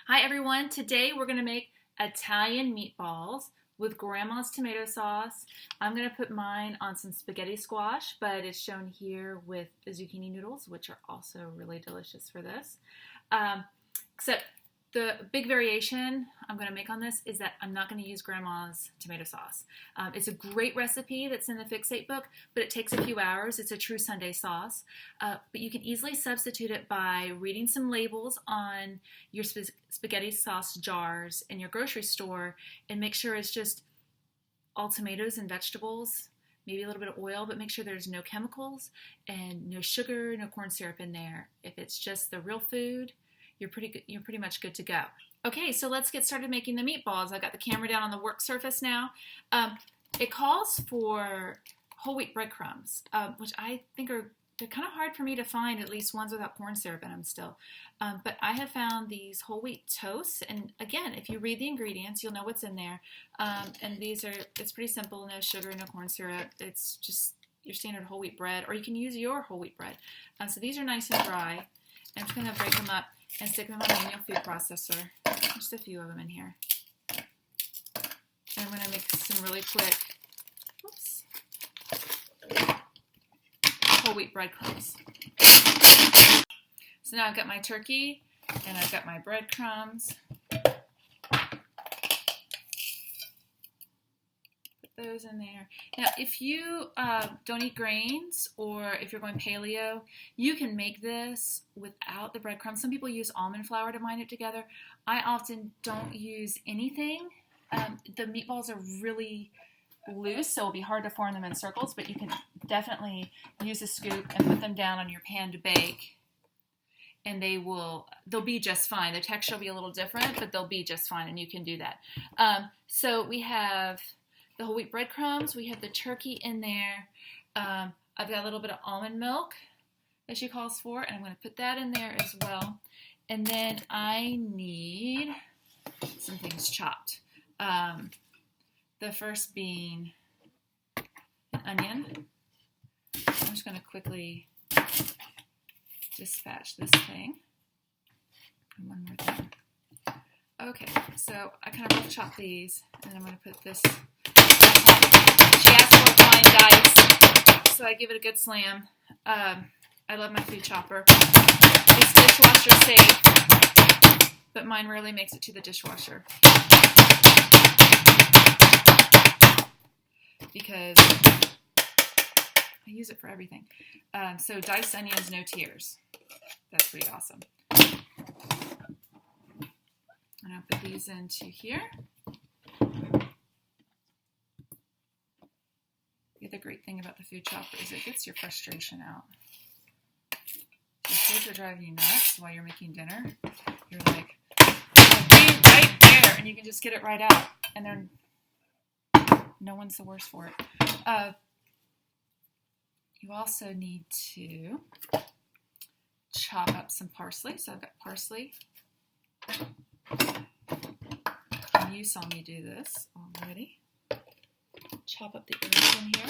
Hi everyone, today we're going to make Italian meatballs with grandma's tomato sauce. I'm going to put mine on some spaghetti squash, but it's shown here with zucchini noodles, which are also really delicious for this. Except the big variation I'm going to make on this is that I'm not going to use grandma's tomato sauce. It's a great recipe that's in the Fixate book, but it takes a few hours. It's a true Sunday sauce. But you can easily substitute it by reading some labels on your spaghetti sauce jars in your grocery store and make sure it's just all tomatoes and vegetables, maybe a little bit of oil, but make sure there's no chemicals and no sugar, no corn syrup in there. If it's just the real food, you're pretty much good to go. Okay, so let's get started making the meatballs. I've got the camera down on the work surface now. It calls for whole wheat breadcrumbs, which I think they're kind of hard for me to find, at least ones without corn syrup in them still. But I have found these whole wheat toasts, and again, if you read the ingredients, you'll know what's in there. And it's pretty simple, no sugar, no corn syrup. It's just your standard whole wheat bread, or you can use your whole wheat bread. So these are nice and dry. I'm just going to break them up and stick them in my manual food processor. Just a few of them in here. And I'm going to make some really quick, whole wheat breadcrumbs. So now I've got my turkey and I've got my breadcrumbs. Put those in there. Now, if you don't eat grains or if you're going paleo, you can make this without the breadcrumbs. Some people use almond flour to bind it together. I often don't use anything. The meatballs are really loose, so it'll be hard to form them in circles, but you can definitely use a scoop and put them down on your pan to bake, and they'll be just fine. The texture will be a little different, but they'll be just fine, and you can do that. So we have the whole wheat breadcrumbs, we have the turkey in there. I've got a little bit of almond milk that she calls for, and I'm going to put that in there as well. And then I need some things chopped. The first being an onion. I'm just going to quickly dispatch this thing. And one more thing. Okay, so I kind of rough chop these, and I'm going to put this. She asked for fine dice, so I give it a good slam. I love my food chopper. It's dishwasher safe, but mine rarely makes it to the dishwasher because I use it for everything. So diced onions, no tears. That's pretty awesome. And I'll put these into here. The other great thing about the food chopper is it gets your frustration out. If kids are driving you nuts while you're making dinner, you're like, be right there, and you can just get it right out. And no one's the worse for it. You also need to chop up some parsley. So I've got parsley. And you saw me do this already. Chop up the herbs in here.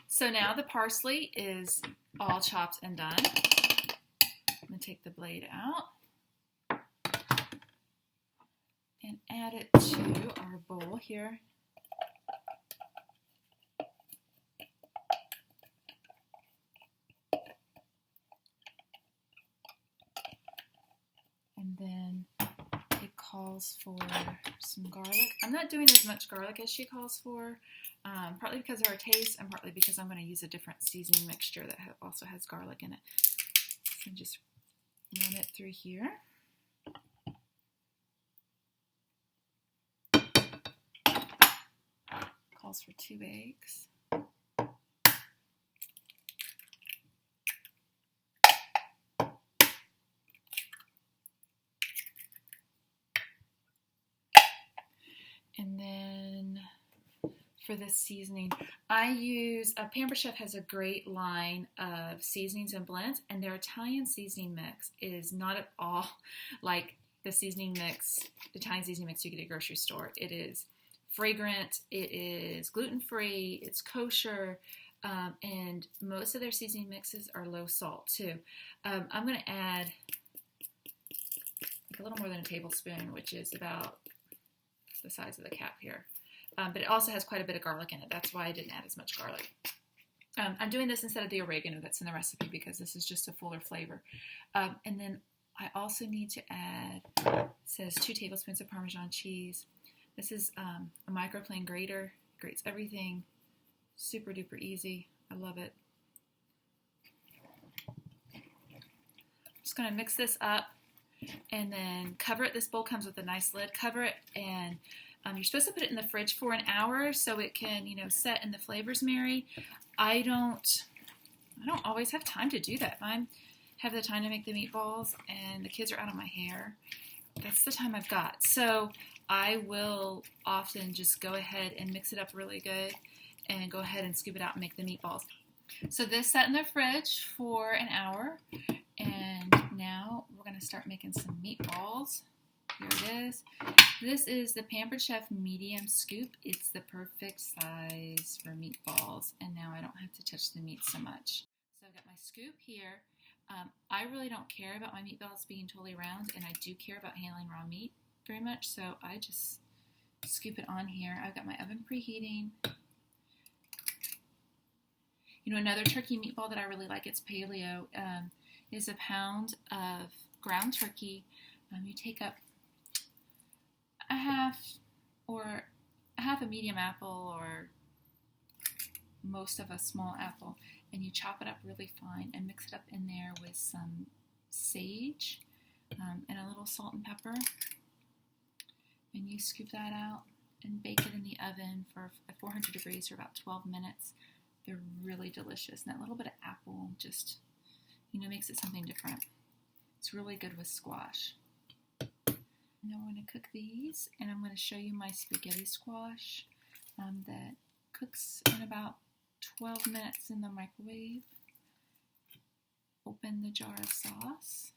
So now the parsley is all chopped and done. I'm going to take the blade out and add it to our bowl here. And then it calls for some garlic. I'm not doing as much garlic as she calls for, partly because of our taste and partly because I'm going to use a different seasoning mixture that also has garlic in it. So just run it through here. Calls for 2 eggs. And then for the seasoning, I use, Pampered Chef has a great line of seasonings and blends, and their Italian seasoning mix is not at all like the Italian seasoning mix you get at a grocery store. It is fragrant, it is gluten-free, it's kosher, and most of their seasoning mixes are low salt too. I'm going to add a a little more than a tablespoon, which is about the size of the cap here. But it also has quite a bit of garlic in it. That's why I didn't add as much garlic. I'm doing this instead of the oregano that's in the recipe because this is just a fuller flavor. And then I also need to add, it says 2 tablespoons of Parmesan cheese. This is a microplane grater. It grates everything. Super duper easy. I love it. Just going to mix this up and then cover it. This bowl comes with a nice lid. Cover it, and you're supposed to put it in the fridge for an hour so it can, set and the flavors marry. I don't always have time to do that. If I have the time to make the meatballs and the kids are out of my hair, that's the time I've got. So I will often just go ahead and mix it up really good and go ahead and scoop it out and make the meatballs. So this sat in the fridge for an hour, and now we're going to start making some meatballs. Here it is. This is the Pampered Chef medium scoop. It's the perfect size for meatballs, and now I don't have to touch the meat so much. So I've got my scoop here. I really don't care about my meatballs being totally round, and I do care about handling raw meat very much, so I just scoop it on here. I've got my oven preheating. Another turkey meatball that I really like, it's paleo, is a pound of ground turkey. You take up a half a medium apple or most of a small apple, and you chop it up really fine and mix it up in there with some sage and a little salt and pepper, and you scoop that out and bake it in the oven for 400 degrees for about 12 minutes. They're really delicious, and that little bit of apple just makes it something different. It's really good with squash. Now we're going to cook these, and I'm going to show you my spaghetti squash that cooks in about 12 minutes in the microwave. Open the jar of sauce,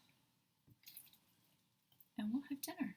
and we'll have dinner.